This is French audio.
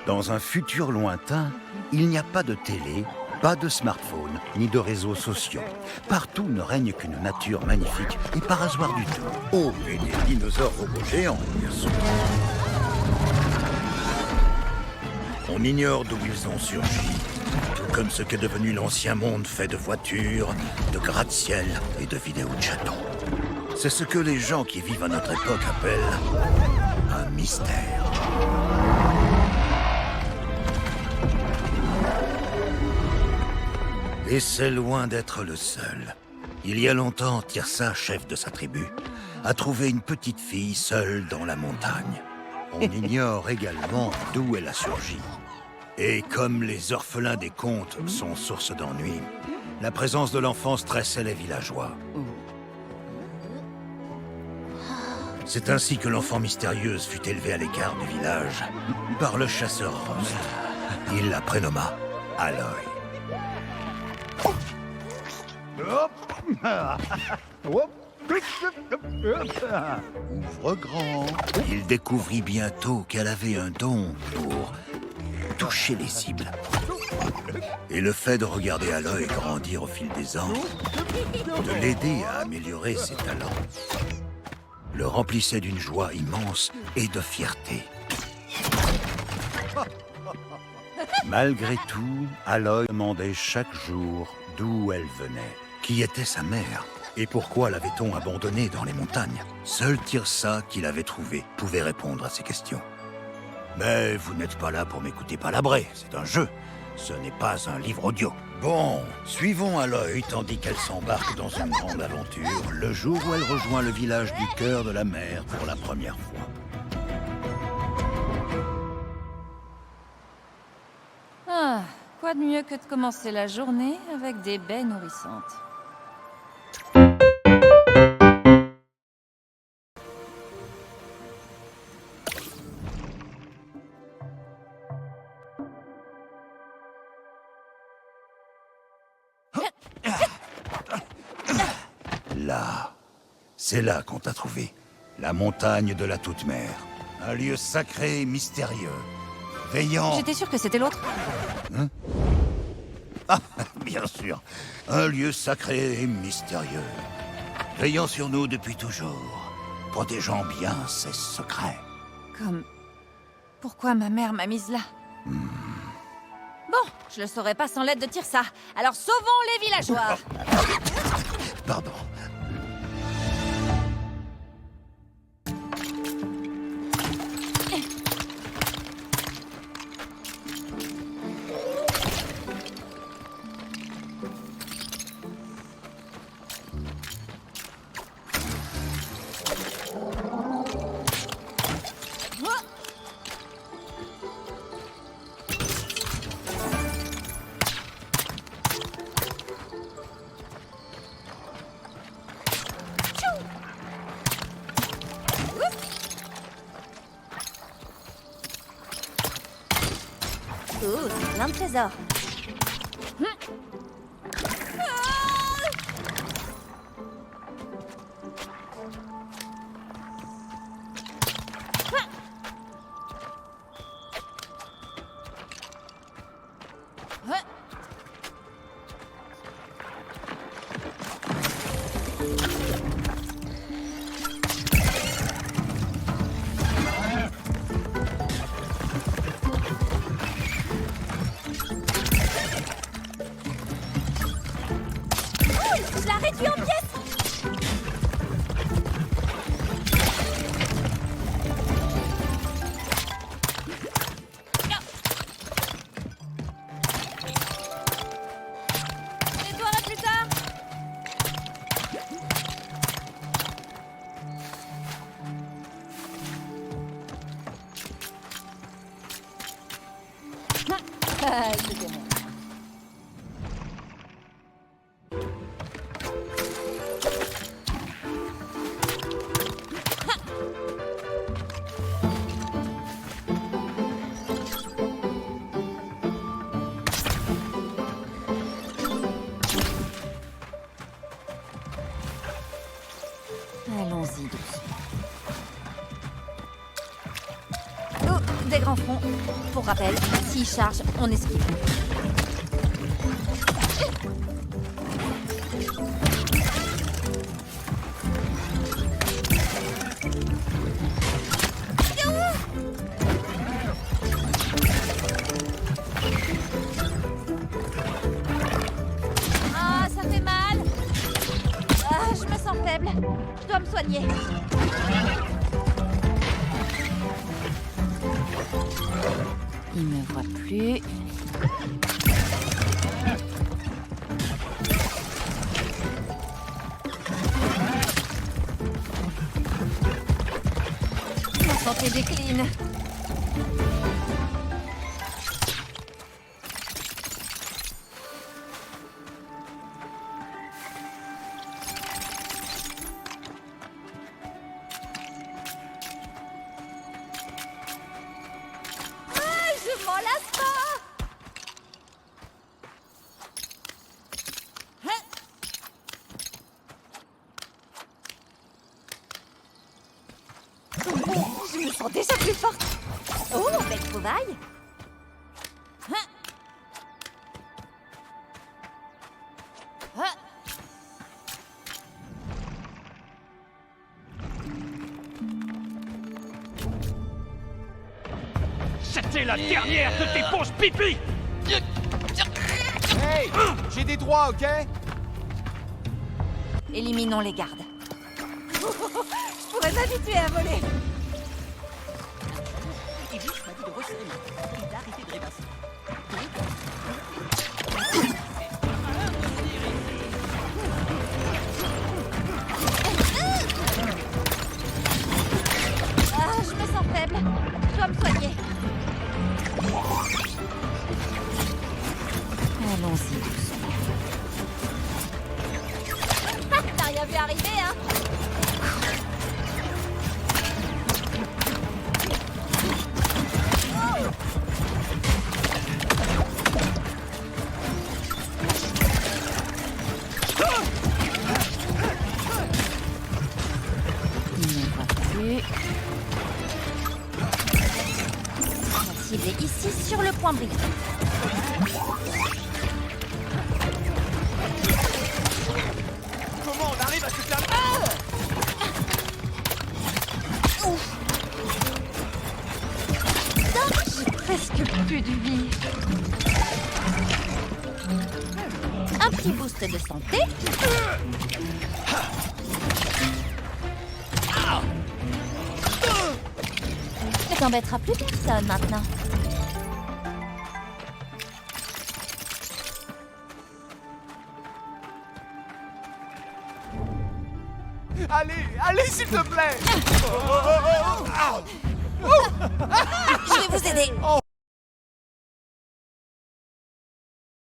Dans un futur lointain, il n'y a pas de télé, pas de smartphone, ni de réseaux sociaux. Partout ne règne qu'une nature magnifique et pas rasoir du tout. Oh, et des dinosaures robots géants, bien sûr. On ignore d'où ils ont surgi, tout comme ce qu'est devenu l'ancien monde fait de voitures, de gratte-ciel et de vidéos de châteaux. C'est ce que les gens qui vivent à notre époque appellent un mystère. Et c'est loin d'être le seul. Il y a longtemps, Tirsa, chef de sa tribu, a trouvé une petite fille seule dans la montagne. On ignore également d'où elle a surgi. Et comme les orphelins des contes sont source d'ennui, la présence de l'enfant stressait les villageois. C'est ainsi que l'enfant mystérieuse fut élevée à l'écart du village par le chasseur Rost. Il la prénomma Aloy. Ouvre grand. Il découvrit bientôt qu'elle avait un don pour toucher les cibles. Et le fait de regarder Aloy grandir au fil des ans, de l'aider à améliorer ses talents, le remplissait d'une joie immense et de fierté. Malgré tout, Aloy demandait chaque jour d'où elle venait, qui était sa mère, et pourquoi l'avait-on abandonnée dans les montagnes. Seul Tirsa, qui l'avait trouvée, pouvait répondre à ces questions. Mais vous n'êtes pas là pour m'écouter palabrer, c'est un jeu, ce n'est pas un livre audio. Bon, suivons Aloy tandis qu'elle s'embarque dans une grande aventure, le jour où elle rejoint le village du cœur de la mer pour la première fois. Ah, quoi de mieux que de commencer la journée avec des baies nourrissantes. Là, c'est là qu'on t'a trouvé. La montagne de la Toute-Mère. Un lieu sacré et mystérieux. Veillant... J'étais sûre que c'était l'autre. Hein? Ah, bien sûr. Un lieu sacré et mystérieux. Veillant sur nous depuis toujours. Protégeant bien ses secrets. Comme... Pourquoi ma mère m'a mise là? Bon, je le saurais pas sans l'aide de Tirsa. Alors sauvons les villageois. Pardon. Oh, c'est plein de trésors. Je la réduis en pièces. Et toi, à plus tard. Ah, c'était bon. Allons-y doucement. Oh, des grands fous. front. Pour rappel, s'il charge, on esquive. Ah, ça fait mal. Ah, je me sens faible. Je dois me soigner. Il me voit plus. Ma santé décline. Je m'en lasse pas. Je me sens déjà plus forte. Oh, belle trouvaille. C'était la dernière de tes ponces pipi! Hey! J'ai des droits, ok? Éliminons les gardes. Je pourrais m'habituer à voler. Ah, je me sens faible. Je dois me soigner. Allons-y doucement. T'as rien vu arriver, hein? Il ne voit plus. La cible est ici sur le point brillant. Comment on arrive à se faire... J'ai presque plus de vie. Un petit boost de santé. Ne t'embêtera plus personne maintenant. Allez, s'il te plaît! Je vais vous aider.